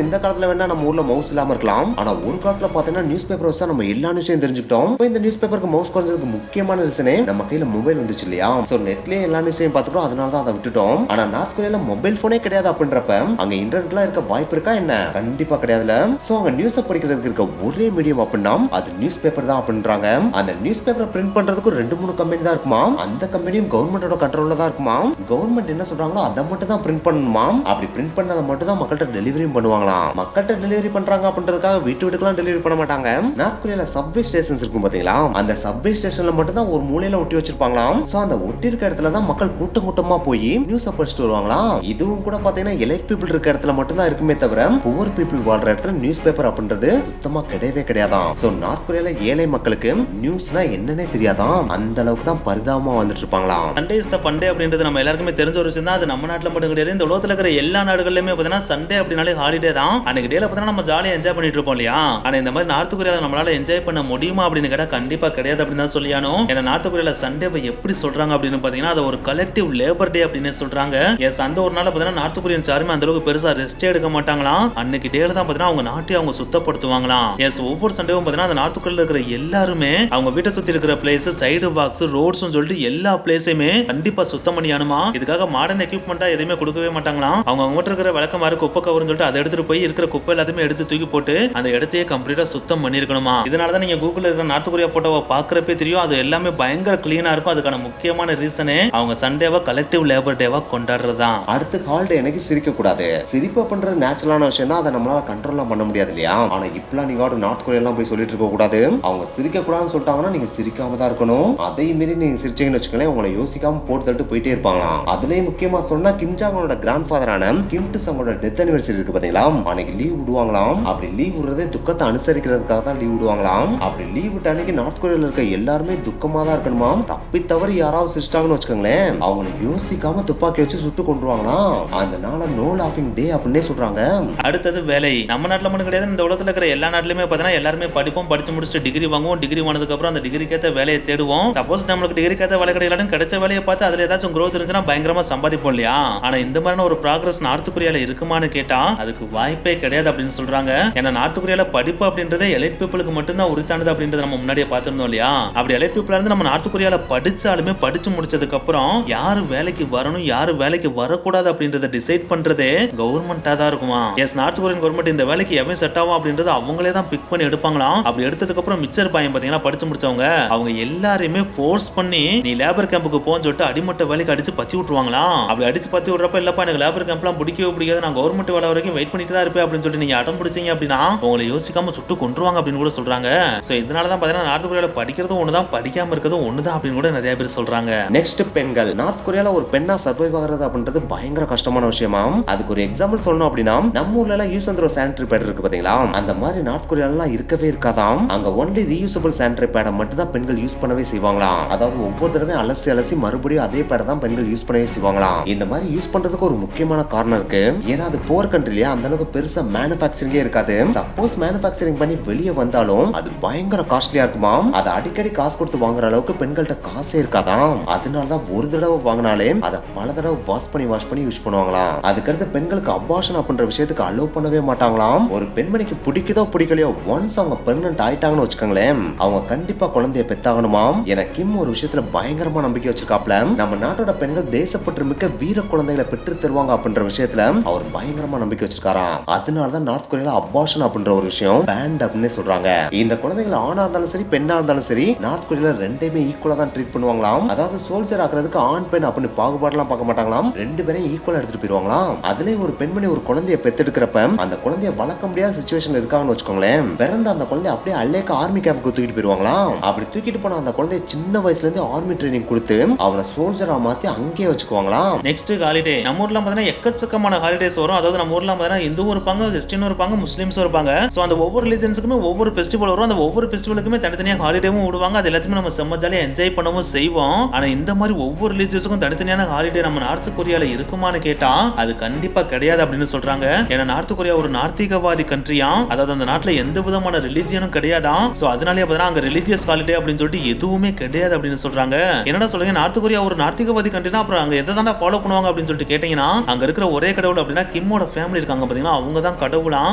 இந்த காலத்துல வேணா நம்ம ஊர்ல மவுஸ் இல்லாம இருக்கலாம். ஆனா ஒரு காலத்துல பாத்தீங்கன்னா நியூஸ் பேப்பர் வச்சா நம்ம எல்லா நியூஸையும் தெரிஞ்சுக்கிட்டோம். இப்போ இந்த நியூஸ் பேப்பருக்கு மவுஸ் குறைஞ்சதுக்கு முக்கியமான ரீசனே நம்ம கையில மொபைல் வந்துச்சு இல்லையா? சோ நெட்லயே எல்லா நியூஸையும் பார்த்துட்டோம், அதனால தான் அதை விட்டுட்டோம். ஆனா நார்த் கொரியால மொபைல் போனே கிடையாது அப்படின்றப்ப அங்க இன்டர்நெட்லாம் இருக்க வாய்ப்பு இருக்கா என்ன? கண்டிப்பா கிடையாதுல. சோ அங்க நியூஸ் படிக்கிறதுக்கு இருக்க ஒரே மீடியம் அப்படின்னா அது நியூஸ் பேப்பர் தான் அப்படின்றாங்க. அந்த நியூஸ் பேப்பரை பிரிண்ட் பண்றதுக்கு 2-3 கம்பெனி தான் இருக்குமா. அந்த கம்பெனியும் கவர்மெண்டோட கண்ட்ரோல்ல தான் இருக்குமா. கவர்மெண்ட் என்ன சொல்றாங்களோ அதை மட்டும் தான் பிரிண்ட் பண்ணணுமா. அப்படி பிரிண்ட் பண்ணதை மட்டும் தான் மக்கள்கிட்ட டெலிவரியும் பண்ணுவாங்களாம். மக்கள்கிட்ட டெலிவரி பண்றாங்க அப்படின்றதுக்காக வீட்டுக்கெல்லாம் டெலிவரி பண்ண மாட்டாங்க. நார்த் கொரியால சப்வே ஸ்டேஷன்ஸ் இருக்கும் பாத்தீங்களா, அந்த சப்வே ஸ்டேஷன்ல மட்டும் தான் ஒரு மூலையில ஒட்டி வச்சிருப்பாங்களாம். சோ அந்த ஒட்டி இருக்க இடத்துல தான் மக்கள் கூட்டம் கூட்டமா போய் நியூஸ் படிச்சுட்டு வருவாங்களாம். இதுவும் கூட பாத்தீங்கன்னா எலைட் பீப்புள் இருக்க இடத்துல மட்டும் தான் இருக்குமே தவிர புவர் பீப்புள் வாழ்ற இடத்துல நியூஸ் பேப்பர் அப்படின்றது சுத்தமா கிடையவே கிடையாதான். சோ நார்த் கொரியால ஏழை மக்களுக்கு நியூஸ்னா என்னன்னே தெரியாதான். அந்த அளவுக்கு தான் பரிதாபமா வந்துட்டு இருப்பாங்களாம். சண்டே இஸ் தி பண்டே அப்படின்றது நம்ம எல்லாருக்குமே தெரிஞ்ச ஒரு விஷயம் தான். அது நம்ம நாட்டுல மட்டும் கிடையாது, இந்த உலகத்துல இருக்கிற எல்லா நாடுகளிலுமே பாத்தீங்கன்னா சண்டே அப்படினாலே ஹாலிடே தான். அன்னைக்கு டேல பாத்தீங்கன்னா நம்ம ஜாலியா என்ஜாய் பண்ணிட்டு இருப்போம் இல்லையா? ஆனா இந்த மாதிரி நார்த் கொரியால நம்மளால என்ஜாய் பண்ண முடியுமா அப்படின்னு கேட்டா கண்டிப்பா கிடையாது அப்படின்னு தான் சொல்லியானோ. ஏன்னா நார்த் கொரியால சண்டேவை எப்படி சொல்றாங்க அப்படின்னு பாத்தீங்கன்னா அது ஒரு கலெக்டிவ் லேபர் டே அப்படின்னு சொல்றாங்க. எஸ் அந்த ஒரு நாள் பாத்தீங்கன்னா நார்த் கொரியன்ஸ் யாருமே அந்த அளவுக்கு பெருசா ரெஸ்டே எடுக்க மாட்டாங்களாம். அன்னைக்கு டேல தான் பாத்தீங்கன்னா அவங்க நாட்டை அவங்க சுத்தப்படுத்துவாங்களாம். எஸ் ஒவ்வொரு சண்டேவும் பாத்தீங்கன்னா அந்த நார்த் கொரியால இருக்கிற எல்லாருமே அவங்க வீட்டை சுத்தி இருக்கிற பிளேஸ், சைடு வாக்ஸ், ரோட்ஸ் சொல்லிட்டு எல்லா பிளேஸையுமே கண்டிப்பா சுத்தம் பண்ணியானுமா. இதுக்காக மாடர்ன் எக்யூப்மெண்டா எதுவுமே கொடுக்கவே மாட்டாங்களாம். அவங்க அவங்க இருக்கிற விளக்கமாறு குப்பை கவர்னு சொல்லிட்டு அதை எடுத்துட்டு போய் இருக்கிற குப்பை எல்லாத்தையுமே எடுத்து தூக்கி போட்டு அந்த இடத்தையே கம்ப்ளீட்டா சுத்தம் பண்ணிருக்கணுமா. இதனாலதான் நீங்க கூகுள்ல இருக்கிற நார்த் கொரியா போட்டோவை பாக்குறப்பே தெரியும் அது எல்லாமே பயங்கர கிளீனா இருக்கும். அதுக்கான முக்கியமான ரீசனே அவங்க சண்டேவா கலெக்டிவ் லேபர் டேவா கொண்டாடுறதுதான். அடுத்து ஹாலிடே எனக்கு சிரிக்க கூடாது. சிரிப்பா பண்ற நேச்சுரலான விஷயம் தான், அதை நம்மளால கண்ட்ரோல்லாம் பண்ண முடியாது இல்லையா? ஆனா இப்பெல்லாம் நீங்க நார்த் கொரியா எல்லாம் போய் சொல்லிட்டு இருக்க கூடாது. அவங்க சிரிக்க கூடாதுன்னு சொல்லிட்டாங்கன்னா நீங்க சிரிக்காம தான் இருக்கணும். அதை மீறி நீங்க சிரிச்சீங்கன்னு வச்சுக்கோங்களேன், உங்களை யோசிக்காம போட்டு தட்டு போயிட்டே இருப்பாங்களாம். அதுலயும் முக்கியமா சொன்னா கிம் ஜாங்கோட கிராண்ட் ஃபாதரான கிம் டு சங்கோட டெத் அனிவர்சரி இருக்கு பாத்தீங்களா, அன்னைக்கு லீவ் விடுவாங்களாம். அப்படி லீவ் விடுறதே துக்கத்தை அனுசரிக்கிறதுக்காக தான் லீவ் விடுவாங்களாம். அப்படி லீவ் விட்ட அன்னைக்கு நார்த் கொரியால இருக்க எல்லாருமே துக்கமா தான் இருக்கணுமா. தப்பி தவறி யாராவது சிரிச்சிட்டாங்கன்னு வச்சுக்கோங்களேன், அவங்களை யோசிக்காம துப்பாக்கி வச்சு சுட்டு கொண்டுருவாங்களாம். அந்த நாள நோ லாஃபிங் டே அப்படின்னே சொல்றாங்க. அடுத்தது வேலை. நம்ம நாட்டுல மட்டும் கிடையாது, இந்த உலகத்துல இருக்கிற எல்லா நாட்டிலுமே பாத்தீங்கன்னா எல்லாருமே படிப்போம், படிச்சு முடிச்சுட்டு டிகிரி வாங்குவோம். டிகிரி வாங்கினதுக்கு அப்புறம் அந்த டிகிரிக்கேற்ற வேலையை தேடுவோம். சப்போஸ் நம்மளுக்கு டிகிரிக்கேற்ற வேலை கிடைக்கலன்னு கிடைச்ச வேலையை பார்த்து அதுல ஏதாச்சும் growth இருந்துச்சுன்னா பயங்கரமா சம்பாதிப்போம் இல்லையா? ஆனா இந்த மாதிரியான ஒரு ப்ராக்ரஸ் நார்த் கொரியால இருக்குமான்னு கேட்டா அதுக்கு வாய்ப்பே கிடையாது அப்படின்னு சொல்றாங்க. ஏன்னா நார்த் கொரியால படிப்பு அப்படின்றதே எலைட் பீப்புளுக்கு மட்டும்தான் உரித்தானது அப்படின்றத நம்ம முன்னாடியே பார்த்திருந்தோம் இல்லையா? அப்படி எலைட் பீப்புளா இருந்து நம்ம நார்த் கொரியால படிச்சாலுமே படிச்சு முடிச்சதுக்கு அப்புறம் யாரு வேலைக்கு வரணும் யாரு வேலைக்கு வரக்கூடாது அப்படின்றத டிசைட் பண்றதே கவர்மெண்டா தான் இருக்குமா. எஸ் நார்த் கொரியன் கவர்மெண்ட் இந்த வேலைக்கு எவன் செட் ஆகும் அப்படின்றது அவங்களே தான் பிக் பண்ணி எடுப்பாங்களாம். அப்படி எடுத்ததுக்கு அப்புறம் மிச்சர் பையன் பாத்தீங்கன்னா படிச்சு முடிச்சவங்க அவங்க எல்லாரையுமே ஃபோர்ஸ் பண்ணி நீ லேபர் கேம்புக்கு போன்னு சொல்லிட்டு அடிமட்ட வேலைக்கு அடிச்சு பத்தி விட்டுருவாங்களாம். அப்படி அடிச்சு பத்தி விடுறப்ப இல்லப்பா எனக்கு லேபர் கேம்ப்லாம் பிடிக்கவே பிடிக்காது, நான் கவர்மெண்ட் வேலை வரைக்கும் வெயிட் பண்ணிட்டு தான் இருப்பேன் அப்படின்னு சொல்லிட்டு நீங்க அடம் பிடிச்சீங்க அப்படின்னா உங்களை யோசிக்காம சுட்டு கொண்டுருவாங்க அப்படின்னு கூட சொல்றாங்க. சோ இதனாலதான் பாத்தீங்கன்னா நார்த் கொரியால படிக்கிறதும் ஒண்ணுதான், படிக்காம இருக்கிறதும் ஒண்ணுதான் அப்படின்னு கூட நிறைய பேர் சொல்றாங்க. நெக்ஸ்ட் பெண்கள். நார்த் கொரியால ஒரு பெண்ணா சர்வைவ் ஆகிறது அப்படின்றது பயங்கர கஷ்டமான விஷயமா. அதுக்கு ஒரு எக்ஸாம்பிள் சொல்லணும் அப்படின்னா நம்ம ஊர்ல எல்லாம் யூஸ் பண்ற சானிட்டரி பேட் இருக்கு பாத்தீங்களா, அந்த மாதிரி நார்த் கொரியால இருக்கவே இருக்காதாம். அங்க ஒன்லி ரீயூசபிள் சானிட்டரி பேடை மட்டும் தான் பெண்கள் யூஸ் பண்ணவே செய்வாங்களாம். அதாவது ஒவ்வொரு தடவை அலசி அலசி மறுபடியும் அதே பேடை தான் பெண்கள் யூஸ் பண்ணவே செய்வாங்களாம். இந்த மாதிரி யூஸ் பண்றதுக்கு ஒரு முக்கியமான காரணம் இருக்கு. ஏன்னா அது போர் கண்ட்ரிலயே அந்த அளவுக்கு பெருசா மேனுஃபேக்சரிங்கே இருக்காது. சப்போஸ் மேனுஃபேக்சரிங் பண்ணி வெளியே வந்தாலும் அது பயங்கர காஸ்ட்லியா இருக்குமா. அதை அடிக்கடி காசு கொடுத்து வாங்குற அளவுக்கு பெண்கள்ட்ட காசே இருக்காதாம். அதனாலதான் ஒரு தடவை வாங்கினாலே அதை பல தடவை வாஷ் பண்ணி யூஸ் பண்ணுவாங்களாம். அதுக்கடுத்து பெண்களுக்கு அபார்ஷன் அப்படின்ற விஷயத்துக்கு அலோவ் பண்ணவே மாட்டாங்களாம். ஒரு பெண்மணிக்கு பிடிக்குதோ பிடிக்கலையோ ஒன்ஸ் அவங்க பெர்மனன்ட் ஆயிட்டாங்கன்னு வச்சுக்கோங்களேன், அவங்க கண்டிப்பா குழந்தைய பெத்தாகணுமா. என கிம் ஒரு விஷயத்துல பயங்கரமா நம்பிக்கை வச்சிருக்காப்ல. நம்ம நாட்டோட பெண்கள் தேசப்பற்று மிக்க வீர குழந்தைகளை பெற்று தருவாங்க அப்படின்ற விஷயத்துல அவர் பயங்கரமா நம்பிக்கை வச்சிருக்காராம். அதனாலதான் நார்த் கொரியால அபார்ஷன் அப்படின்ற ஒரு விஷயம் பேண்ட் அப்படின்னு சொல்றாங்க. இந்த குழந்தைகள் ஆணா இருந்தாலும் சரி பெண்ணா இருந்தாலும் சரி நார்த் கொரியால ரெண்டையுமே ஈக்குவலா தான் ட்ரீட் பண்ணுவாங்களாம். அதாவது சோல்ஜர் ஆக்குறதுக்கு ஆண் பெண் அப்படின்னு பாகுபாடுலாம் பார்க்க மாட்டாங்களாம். ரெண்டு பேரும் ஈக்குவலா எடுத்துட்டு போயிருவாங்களாம். அதுலயும் ஒரு பெண்மணி ஒரு குழந்தைய பெத்தெடுக்கிறப்ப அந்த குழந்தைய வளர்க்க முடியாத சிச்சுவேஷன் இருக்காங்கன்னு வச்சுக்கோங்களேன், பிறந்த அந்த குழந்தைய அப்படியே அல்லேக்க ஆர்மி கேம்புக்கு தூக்கிட்டு போயிருவாங்களாம். அப்படி தூக்கிட்டு போன அந்த குழந்தைய சின்ன வயசுல இருந்து ஆர்மி ட்ரைனிங் கொடுத்து அவனை சோல்ஜரா மாத்தி அங்கேயே வச்சுக்குவாங்களாம். Next holiday. நம்ம ஊர்ல பாத்தீங்கன்னா எக்கச்சக்கமான ஹாலிடேஸ் வரும். அதாவது நம்ம ஊர்ல பாத்தீங்கன்னா இந்துவும் இருப்பாங்க, கிறிஸ்டியனும் இருப்பாங்க, முஸ்லிம்ஸும் இருப்பாங்க. சோ அந்த ஒவ்வொரு ரிலிஜன்ஸ்க்குமே ஒவ்வொரு ஃபெஸ்டிவல் வரும். அந்த ஒவ்வொரு ஃபெஸ்டிவலுக்குமே தனித்தனியா ஹாலிடேவும் விடுவாங்க. அது எல்லாத்தையுமே நம்ம செம்ம ஜாலியா என்ஜாய் பண்ணவும் செய்வோம். ஆனா இந்த மாதிரி ஒவ்வொரு ரிலிஜியஸுக்கும் தனித்தனியான ஹாலிடே நம்ம நார்த் கொரியால இருக்குமான்னு கேட்டா அது கண்டிப்பா கிடையாது அப்படின்னு சொல்றாங்க. ஏன்னா நார்த் கொரியா ஒரு நார்த்திகவாதி கண்ட்ரியா, அதாவது அந்த நாட்டுல எந்த விதமான ரிலிஜியனும் கிடையாதான். சோ அதனாலே பாத்தீங்கன்னா அங்க ரிலிஜியஸ் ஹாலிடே அப்படின்னு சொல்லிட்டு எதுவுமே கிடையாது அப்படின்னு சொல்றாங்க. என்னடா சொல்றீங்க நார்த் கொரியா ஒரு நார்த்திகவாதி கண்ட்ரினா அப்புறம் அங்க எதை தானே ஃபாலோ பண்ணுவாங்க அப்படின்னு சொல்லிட்டு கேட்டீங்கன்னா அங்க இருக்கிற ஒரே கடவுள் அப்படின்னா கிம்மோட ஃபேமிலி இருக்காங்க பாத்தீங்கன்னா அவங்க தான் கடவுளா.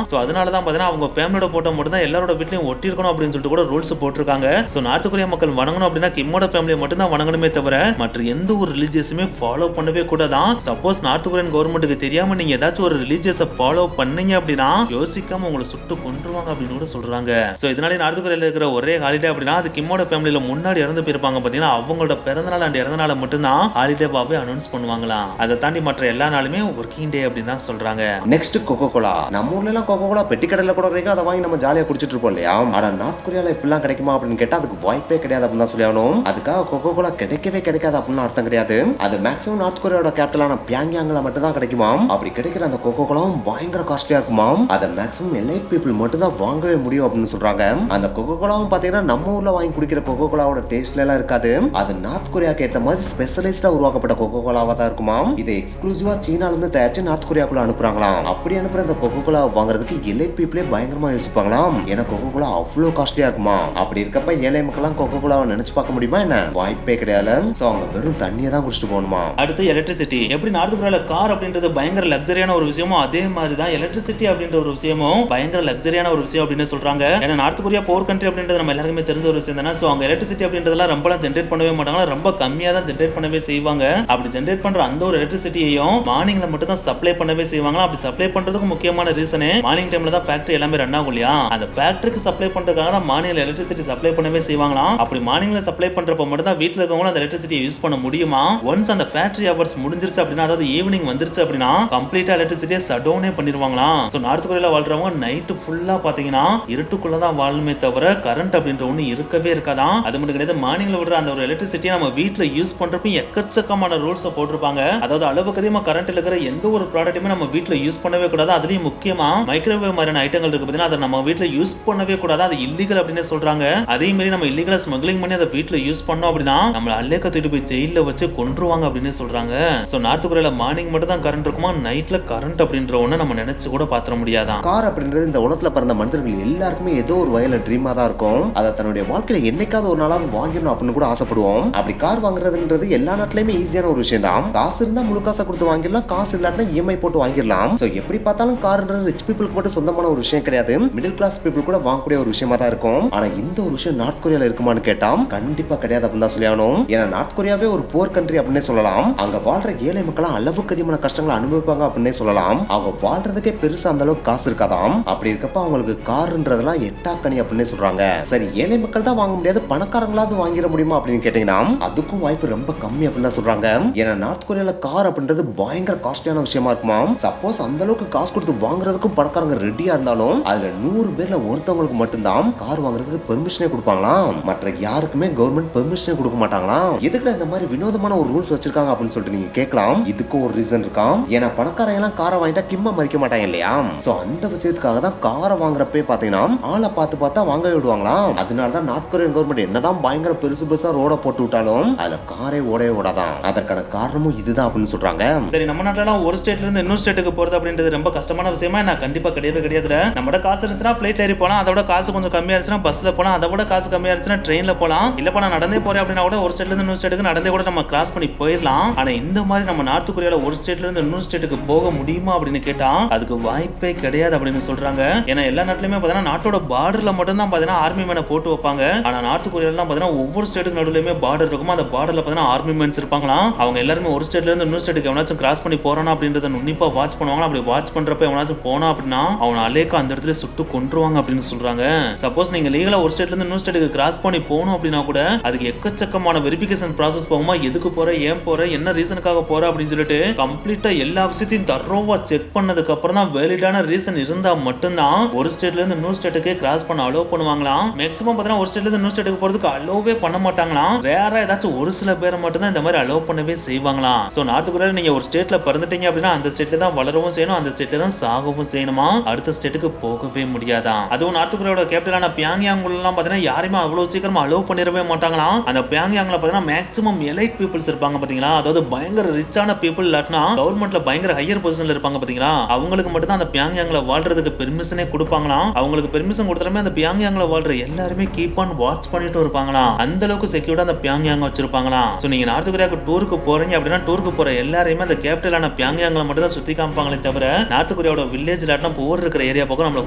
சோ அதனாலதான் பாத்தீங்கன்னா அவங்க ஃபேமிலியோட போட்டோ மட்டும் தான் எல்லாரோட எல்லாரோட வீட்லயும் ஒட்டி இருக்கணும் அப்படின்னு சொல்லிட்டு கூட ரூல்ஸ் போட்டிருக்காங்க. சோ நார்த் கொரியா மக்கள் வணங்கணும் அப்படின்னா கிம்மோட ஃபேமிலியை மட்டும் தான் வணங்கணுமே தவிர மற்ற எந்த ஒரு ரிலீஜியஸுமே ஃபாலோ பண்ணவே கூடாதான். சப்போஸ் நார்த் கொரியன் கவர்மெண்ட்டுக்கு தெரியாம நீங்க ஏதாச்சும் ஒரு ரிலீஜியஸை ஃபாலோ பண்ணீங்க அப்படின்னா யோசிக்காம உங்களை சுட்டு கொன்றுவாங்க அப்படின்னு கூட சொல்றாங்க. சோ இதனால நார்த் கொரியால இருக்கிற ஒரே ஹாலிடே அப்படின்னா அது கிம்மோட ஃபேமிலியில முன்னாடி இறந்து போயிருப்பாங்க பாத்தீங்கன்னா அவங்களோட பிறந்தநாள் அண்ட் இறந்தநாளை மட்டும்தான் ஹாலிடேவாவே அனௌன்ஸ் பண்ணுவாங்களாம். அதை தாண்டி மற்ற எல்லா நாளுமே ஒர்க்கிங் டே அப்படின்னு தான் சொல்றாங்க. Next coca cola. நம்ம ஊர்ல எல்லாம் கோகோ கோலா பெட்டி கடையில கூட வரைக்கும் அதை வாங்கி நம்ம ஜாலியா குடிச்சிட்டு இருப்போம் இல்லையா? ஆனா நார்த் கொரியால இப்படிலாம் கிடைக்குமா அப்படின்னு கேட்டா அதுக்கு வாய்ப்பே கிடையாது அப்படின்னு தான் சொல்லி ஆகணும். அதுக்காக கோகோ கோலா கிடைக்கவே கிடைக்காது அப்படின்னு அர்த்தம் கிடையாது. அது மேக்ஸிமம் நார்த் கொரியாவோட கேபிட்டலான பியாங்யாங்ல மட்டும் தான் கிடைக்குமாம். அப்படி கிடைக்கிற அந்த கோகோ கோலாவும் பயங்கர காஸ்ட்லியா இருக்குமாம். அதை மேக்ஸிமம் எலைட் பீப்புள் மட்டும் தான் வாங்கவே முடியும் அப்படின்னு சொல்றாங்க. அந்த கோகோ கோலாவும் பாத்தீங்கன்னா நம்ம ஊர்ல வாங்கி குடிக்கிற கோகோ கோலாவோட டேஸ்ட்ல எல்லாம் இருக்காது. அது நார்த் கொரியாக்கு ஏற்ற மாதிரி ஸ்பெஷலைஸ்டா உருவாக்கப்பட்ட கோகோ கோலாவா தான் இருக்குமாம். இதை எக்ஸ்க்ளூசிவா சீனால இருந்து தயாரிச்சு நார்த் கொரியாக்குள்ள அனுப்புறாங்களாம். அப்படி அனுப்புற அந்த கோகோ கோலா வாங்குறதுக்கு எலைட் பீப்புளே பயங்கரமா யோசிப்பாங்களாம். ஏன்னா கோகோ கோலா அவ்வளவு காஸ்ட்லியா இருக்குமா. அப்படி இருக்கப்ப ஏழை மக்கள்லாம் கோகோ கோலாவை நினைச்சு பார்க்க முடியுமா என்ன? வாய்ப்பே கிடையாது. சோ அவங்க வெறும் தண்ணியை தான் குடிச்சிட்டு போகணுமா. அடுத்து எலக்ட்ரிசிட்டி. எப்படி நார்த் கொரியால கார் அப்படின்றது பயங்கர லக்ஸரியான ஒரு விஷயமோ அதே மாதிரி தான் எலக்ட்ரிசிட்டி அப்படின்ற ஒரு விஷயமும் பயங்கர லக்ஸரியான ஒரு விஷயம் அப்படின்னு சொல்றாங்க. ஏன்னா நார்த் கொரியா போர் கண்ட்ரி அப்படின்றது நம்ம எல்லாருமே தெரிஞ்ச ஒரு விஷயம் தானே. சோ அவங்க எலக்ட்ரிசிட்டி அப்படின்றதெல்லாம் ரொம்பலாம் ஜென்ரேட் பண்ணவே மாட்டாங்க, ரொம்ப கம்மியா தான் ஜென்ரேட் பண்ணவே செய்வாங்க. அப்படி ஜென்ரேட் பண்ற அந்த ஒரு எலக்ட்ரிசிட்டியையும் மார்னிங்ல மட்டும் தான் சப்ளை பண்ணவே செய்வாங்க. அப்படி சப்ளை பண்றதுக்கு முக்கியமான ரீசனே மார்னிங் டைம்ல தான் ஃபேக்டரி எல்லாமே ரன் ஆகும் இல்லையா? அந்த ஃபேக்டரிக்கு சப்ளை பண்றதுக்காக தான் மார்னிங்ல எலக்ட்ரிசிட்டி சப்ளை பண்ணவே செய்வாங்களாம். அப்படி மார்னிங்ல சப்ளை பண்றப்ப மட்டும் தான் வீட்ல இருக்கவங்க அந்த எலக்ட்ரிசிட்டியை யூஸ் பண்ண முடியுமா. ஒன்ஸ் அந்த ஃபேக்டரி ஹவர்ஸ் முடிஞ்சிருச்சு அப்படின்னா அதாவது ஈவினிங் வந்துருச்சு அப்படின்னா கம்ப்ளீட்டா எலக்ட்ரிசிட்டியை ஷட் டவுனே பண்ணிடுவாங்களாம். சோ நார்த் கொரியால வாழ்றவங்க நைட் ஃபுல்லா பாத்தீங்கன்னா இருட்டுக்குள்ள தான் வாழணுமே தவிர கரண்ட் அப்படின்ற ஒண்ணு இருக்கவே இருக்காதான். அது மட்டும் கிடையாது, மார்னிங்ல விடுற அந்த ஒரு எலக்ட்ரிசிட்டியை நம்ம வீட்ல யூஸ் பண்றப்ப எக்கச்சக்கமான ரூல்ஸ் போட்டிருப்பாங்க. அதாவது அளவுக்கு அதிகமா கரண்ட் இருக்கிற எந்த ஒரு ப்ராடக்ட்டுமே நம்ம வீட்ல யூஸ் பண்ணவே கூடாது. அதுலயும் முக்கியமா மைக்ரோவேவ் மாதிரியான ஐட்டங்கள் இருக்கு பாத்தீங்கன்னா அதை நம்ம வீட்ல யூஸ் பண்ணவே கூடாது. அது இல்லீகல் அப்படின்னு சொல்றாங்க. அதே மாதிரி நம்ம இல்லீகலா ஸ்மக்லிங் பண்ணி அதை வீட்ல யூஸ் பண்ணோம் அப்படின்னா நம்மள அல்லேக்க தூக்கிட்டு போய் ஜெயில வச்சு கொன்றுவாங்க அப்படின்னு சொல்றாங்க. சோ நார்த் கொரியால மார்னிங் மட்டும் தான் கரண்ட் இருக்குமா, நைட்ல கரண்ட் அப்படின்ற ஒண்ணு நம்ம நினைச்சு கூட பாத்திர முடியாதான். கார் அப்படின்றது இந்த உலகத்துல பிறந்த மனிதர்கள் எல்லாருக்குமே ஏதோ ஒரு வகையில ட்ரீமா தான் இருக்கும். அதை தன்னுடைய வாழ்க்கையில என்னைக்காவது ஒரு நாளாவது வாங்கணும் அப்படின்னு கூட ஆசைப்படுவோம். அப்படி கார் வாங்குறதுன்றது எல்லா நாட்டிலுமே ஈஸியான ஒரு விஷயம் தான். காசு இருந்தா முழு காசை கொடுத்து வாங்கிடலாம், காசு இல்லாட்டினா இஎம்ஐ போட்டு வாங்கிடலாம். சோ எப்படி பார்த்தாலும் கார்ன்றது ரிச் பீப்புளுக்கு மட்டும் சொந்தமான ஒரு விஷயம் கிடையாது, மிடில் கிளாஸ் பீப்புள் கூட வாங்கக்கூடிய ஒரு விஷயமா தான் இருக்கும். ஆனா இந்த ஒரு விஷயம் நார்த் கொரியால இருக்குமான்னு கேட்டா கண்டிப்பா கிடையாது அப்படின்னு தான் சொல்லி ஆகணும். ஏன்னா நார்த் கொரியாவே ஒரு போர் கண்ட்ரி அப்படின்னே சொல்லலாம். அங்க வாழ்ற ஏழை மக்கள் அளவுக்கு அதிகமான கஷ்டங்களை அனுபவிப்பாங்க அப்படின்னே சொல்லலாம். அவங்க வாழ்றதுக்கே பெருசா அந்த அளவுக்கு காசு இருக்காதாம். அப்படி இருக்கப்ப அவங்களுக்கு கார்ன்றதெல்லாம் எட்டாக்கணி அப்படின்னே சொல்றாங்க. சரி, ஏழை மக்கள் தான் வாங்க முடியாது, பணக்காரங்களாவது வாங்கிட முடியுமா அப்படின்னு கேட்டீங்கன்னா அதுக்கும் வாய்ப்பு ரொம்ப கம்மி அப்படின்னு தான் சொல்றாங்க. ஏன்னா நார்த் கொரியால கார் அப்படின்றது பயங்கர காஸ்ட்லியான விஷயமா இருக்குமா. சப்போஸ் அந்த அளவுக்கு காசு கொடுத்து வாங்குறதுக்கும் பணக்காரங்க ரெடியா இருந்தாலும் அதுல 100 பேர்ல ஒருத்தவங்களுக்கு மட்டும்தான் கார் வாங்குறதுக்கு பெர்மிஷனே கொடுப்பாங்களாம். மற்ற யாருக்குமே கவர்மெண்ட் பெர்மிஷனே கொடுக்க மாட்டாங்களாம். எதுக்கு இந்த மாதிரி வினோதமான ஒரு ரூல்ஸ் வச்சிருக்காங்க அப்படின்னு சொல்லிட்டு நீங்க கேட்கலாம். இதுக்கும் ஒரு ரீசன் இருக்காம். ஏன்னா பணக்காரங்க எல்லாம் காரை வாங்கிட்டா கிம்மா மதிக்க மாட்டாங்க இல்லையா? சோ அந்த விஷயத்துக்காக தான் காரை வாங்குறப்பே பாத்தீங்கன்னா ஆளை பார்த்து பார்த்தா வாங்க விடுவாங்களாம். அதனாலதான் நார்த் கொரியன் கவர்மெண்ட் என்னதான் பயங்கர பெருசு பெருசா ரோட போட்டு விட்டாலும் அதுல காரே ஓடவே ஓடாதான். அதற்கான காரணமும் இதுதான் அப்படின்னு சொல்றாங்க. சரி, நம்ம நாட்டுல ஒரு ஸ்டேட்ல இருந்து இன்னொரு ஸ்டேட்டுக்கு போறது அப்படின்றது ரொம்ப கஷ்டமான விஷயமா நான் கண்டிப்பா கிடையவே கிடையாது. நம்மட காசு இருந்துச்சுன்னா பிளைட்ல ஏறி போலாம், அதோட காசு கொஞ்சம் கம்மியா இருந்துச்சுன்னா பஸ்ல போலாம், அதோட காசு கம்மியா இருந்துச்சுன்னா ட்ரெயின்ல போலாம், இல்லப்பா நான் நடந்தே போறேன் அப்படின்னா கூட ஒரு ஸ்டேட்ல இருந்து இன்னொரு ஸ்டேட்டுக்கு நடந்தே கூட நம்ம கிராஸ் பண்ணி போயிடலாம். ஆனா இந்த மாதிரி நம்ம நார்த் கொரியால ஒரு ஸ்டேட்ல இருந்து இன்னொரு ஸ்டேட்டுக்கு போக முடியுமா அப்படின்னு கேட்டா அதுக்கு வாய்ப்பே கிடையாது அப்படின்னு சொல்றாங்க. ஏன்னா எல்லா நாட்டிலுமே பாத்தீங்கன்னா நாட்டோட பார்டர்ல மட்டும் தான் பாத்தீங்கன்னா ஆர்மி மேனை போட்டு வைப்பாங்க. ஆனா நார்த் கொரியால பாத்தீங்கன்னா ஒவ்வொரு ஸ்டேட்டுக்கு நடுவுலயுமே பார்டர் இருக்கும். அந்த பார்டர்ல பாத்தீங்கன்னா ஆர்மி மேன்ஸ் இருப்பாங்களாம். அவங்க எல்லாருமே ஒரு ஸ்டேட்ல இருந்து இன்னொரு ஸ்டேட்டுக்கு எவனாச்சும் கிராஸ் பண்ணி போறானா அப்படின்றத உன்னிப்பா வாட்ச் பண்ணுவாங்க. அப்படி வாட்ச் பண்றப்ப எவனாச்சும் போனா அப்படின்னா அவனை அலேக்க அந்த இடத்துல சுட்டு கொன்றுவாங்க அப்படின்னு சொல்றாங்க. சப்போஸ் நீங்க லீகலா ஒரு ஸ்டேட்ல இருந்து இன்னொரு ஸ்டேட்டுக்கு கிராஸ் பண்ணி போகணும் அப்படின்னா கூட அதுக்கு எக்கச்சக்கமான வெரிஃபிகேஷன் ப்ராசஸ் போகுமா, எதுக்கு போற, ஏன் போற, என்ன ரீசனுக்காக போற அப்படின்னு சொல்லிட்டு கம்ப்ளீட்டா எல்லா விஷயத்தையும் தரோவா செக் பண்ணதுக்கு அப்புறம் தான் வேலிடான ரீசன் இருந்தா மட்டும்தான் ஒரு ஸ்டேட்ல இருந்து இன்னொரு ஸ்டேட்டுக்கு கிராஸ் பண்ண அலோவ் பண்ணுவாங்களாம். மேக்ஸிமம் பாத்தீங்கன்னா ஒரு ஸ்டேட்ல இருந்து இன்னொரு ஸ்டேட்டுக்கு போறதுக்கு அலோவே பண்ண மாட்டாங்களாம். ரேரா ஏதாச்சும் ஒரு சில பேரை மட்டும் தான் இந்த மாதிரி அலோவ் பண்ணவே செய்வாங்களாம். சோ நார்த் கொரியால நீங்க ஒரு ஸ்டேட்ல பிறந்துட்டீங்க அப்படின்னா அந்த ஸ்டேட்ல தான் வளரவும் செய்யணும், அந்த ஸ்டேட்ல தான் சாகவும் செய்யணுமா, அடுத்த ஸ்டேட்டுக்கு போகவே முடியாதான். அதுவும் நார்த் கொரியாவோட கேபிட்டலான பியாங்யாங் எல்லாம் பாத்தீங்கன்னா யாரையுமே அவ்வளவு சீக்கிரமா அலோவ் பண்ணிடவே மாட்டாங்களாம். அந்த பியாங்யாங்ல பாத்தீங்கன்னா மேக்ஸிமம் எலைட் பீப்புள்ஸ் இருப்பாங்க பாத்தீங்களா, அதாவது பயங்கர ரிச்சான பீப்புள் இல்லாட்டினா கவர்மெண்ட்ல பயங்கர ஹையர் பொசிஷன்ல இருப்பாங்க பாத்தீங்களா, அவங்களுக்கு மட்டும் தான் அந்த பியாங்யாங்ல வாழ்றதுக்கு பெர்மிஷனே கொடுப்பாங்களாம். அவங்களுக்கு பெர்மிஷன் கொடுத்தாலுமே அந்த பியாங்யாங்ல வாழ்ற எல்லாருமே கீப் ஆன் வாட்ச் பண்ணிட்டு இருப்பாங்களாம். அந்த அளவுக்கு செக்யூர்டா அந்த பியாங்யாங் வச்சிருப்பாங்களாம். சோ நீங்க நார்த் கொரியாவுக்கு டூருக்கு போறீங்க அப்படின்னா டூருக்கு போற எல்லாரையுமே அந்த கேபிட்டலான பியாங்யாங்ல மட்டும் தான் சுத்தி காமிப்பாங்களே தவிர நார்த் கொரியாவோட வில்லேஜ் இல்லாட்டினா போர் இருக்கிற ஏரியா பக்கம் நம்மள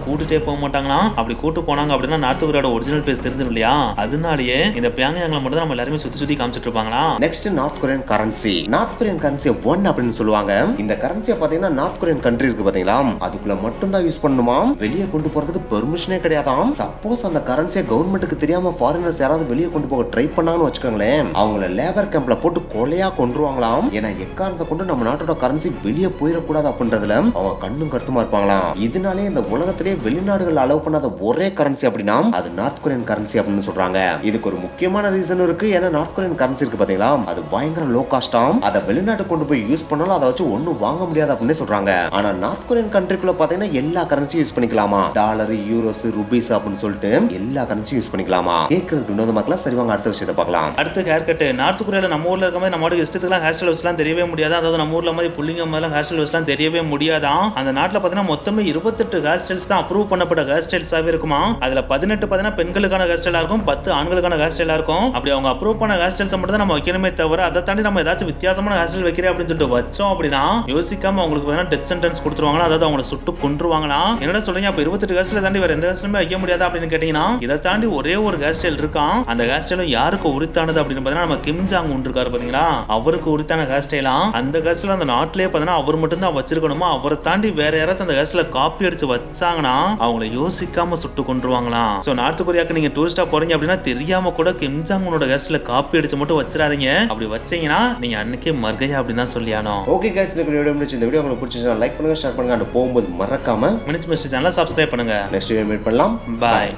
கூட்டிட்டே போக மாட்டாங்களாம். அப்படி கூட்டு போனாங்க அப்படின்னா நார்த் கொரியாவோட ஒரிஜினல் பேஸ் தெரிஞ்சிடும் இல்லையா, அதனாலயே இந்த பியாங்யாங்ல மட்டும் தான் நம்ம எல்லாருமே சுத்தி காமிச்சிட்டு இருப்பாங்களா. Next north Korean currency. North Korean currency 1 அப்படின்னு சொல்லுவாங்க. இந்த கரன்சியை பாத்தீங்கன்னா நார்த் கொரியன் கண்ட்ரி இருக்கு பாத்தீங்களா, அதுக்குள்ள மட்டும் தான் யூஸ் பண்ணுமா, வெளியே கொண்டு போறதுக்கு பெர்மிஷனே கிடையாதாம். சப்போஸ் அந்த கரன்சியை கவர்மெண்ட்டுக்கு தெரியாம ஃபாரினர்ஸ் யாராவது வெளியே கொண்டு போக ட்ரை பண்ணாங்கன்னு வச்சுக்கோங்களேன், அவங்கள லேபர் கேம்ப்ல போட்டு கொலையா கொன்றுவாங்களாம். ஏன்னா எக்காரணத்தை கொண்டு நம்ம நாட்டோட கரன்சி வெளியே போயிடக்கூடாது அப்படின்றதுல அவங்க கண்ணும் கருத்துமா இருப்பாங்களாம். இதனாலே இந்த உலகத்திலே வெளிநாடுகள் அலோவ் பண்ணாத ஒரே கரன்சி அப்படின்னா அது நார்த் கொரியன் கரன்சி அப்படின்னு சொல்றாங்க. இதுக்கு ஒரு முக்கியமான ரீசன் இருக்கு. ஏன்னா நார்த் கொரியன் கரன்சி இருக்கு பாத்தீங்களா, அது பயங்கர லோ காஸ்டாம். அதை வெளிநாட்டு கொண்டு போய் யூஸ் பண்ணாலும் அதை வச்சு ஒன்னும் வாங்க முடியாது அப்படின்னு சொல்றாங்க. ஆனா நார்த் கொரியன் கண்ட்ரிக்குள்ள பாத்தீங்கன்னா எல்லா கரன்சியும் யூஸ் பண்ணிக்கலாமா, டாலர், யூரோஸ், ருபீஸ் அப்படின்னு சொல்லிட்டு எல்லா கரன்சியும் யூஸ் பண்ணிக்கலாமா. கேட்கறதுக்கு வினோதமா சரி வாங்க அடுத்த விஷயத்தை பார்க்கலாம். அடுத்து ஹேர் கட். நார்த் கொரியால நம்ம ஊர்ல இருக்க மாதிரி நம்மளோட இஷ்டத்துக்குலாம் ஹேர் ஸ்டைல் வச்சுலாம் தெரியவே முடியாது. அதாவது நம்ம ஊர்ல மாதிரி புள்ளிங்க மாதிரிலாம் ஹேர் ஸ்டைல் வச்சுலாம் தெரியவே முடியாதான். அந்த நாட்டில் பார்த்தீங்கன்னா மொத்தமே 28 ஹேர் ஸ்டைல்ஸ் தான் அப்ரூவ் பண்ணப்பட்ட ஹேர் ஸ்டைல்ஸாவே இருக்குமா. அதுல 18 பார்த்தீங்கன்னா பெண்களுக்கான ஹேர் ஸ்டைலா இருக்கும், 10 ஆண்களுக்கான ஹேர் ஸ்டைலா இருக்கும். அப்படி அவங்க அப்ரூவ் பண்ண ஹேர் ஸ்டைல்ஸ் மட்டும் தான் நம்ம வைக்கணுமே தவிர அதை தாண்டி நம்ம ஏதாச்சும் வித்தியாசமான ஹேர் ஸ்டைல் வைக்கிறேன் அப்படின்னு சொல்லிட்டு வச்சோம் அப்படின்னா யோசிக்காம அவங்களுக்கு பார்த்தீங்கன்னா டெத் சென்டென்ஸ் கொடுத்துருவாங்களா, அதாவது அவங்களை சுட்டு கொன்றுவாங்களா. என்னடா சொல்றீங்க, அப்ப 28 ஹேர் ஸ்டைல் தாண்டி வேற எந்த ஹேர் ஸ்டைலுமே வைக்க முடியாது அப்படின்னு கேட்டீங்கன்னா, இதை தாண்டி ஒரே ஒரு ஹேர் ஸ்டைல் இருக்கான். அந்த ஹேர் ஸ்டைலும் யாருக்கு உரித்தானது அப்படின்னு பார்த்தீங்கன்னா நம்ம கிம் ஜாங் உன் இருக்காரு பாத்தீங்களா, அவருக்கு உரித்தான ஹேர் ஸ்டைலா. அந்த ஹேர் ஸ்டைல் அந்த நாட்டிலே பார்த்தீங்கன்னா அவர் மட்டும் தான் வச்சிருக்கணுமா. அவரை தாண்டி வேற யாராச்சும் அந்த ஹேர் ஸ்டைல காப்பி அடிச்சு வச்சாங்கன்னா அவங்களை யோசிக்காம சுட்டு கொன்றுவாங்களாம். சோ நார்த் கொரியாக்கு நீங்க டூரிஸ்டா போறீங்க அப்படின்னா தெரியாம கூட கிம் ஜாங் உன்னோட ஹேர் ஸ்டைல காப்பி அடிச்சு மட்டும் வச்சிராதீங்க. அப்படி வச்சீங்கன்னா நீங்க அன்னைக்கே மர்கையா அப்படின்னு தான் சொல்லியானோ. ஓகே गाइस, இந்த வீடியோ உங்களுக்கு பிடிச்சிருந்தா லைக் பண்ணுங்க, ஷேர் பண்ணுங்க, அண்ட் போகும்போது மறக்காம மினிட்ஸ் மெசேஜ் சேனலை சப்ஸ்கிரைப் பண்ணுங்க. நெக்ஸ்ட் வீடியோ மீட் பண்ணலாம். பாய்.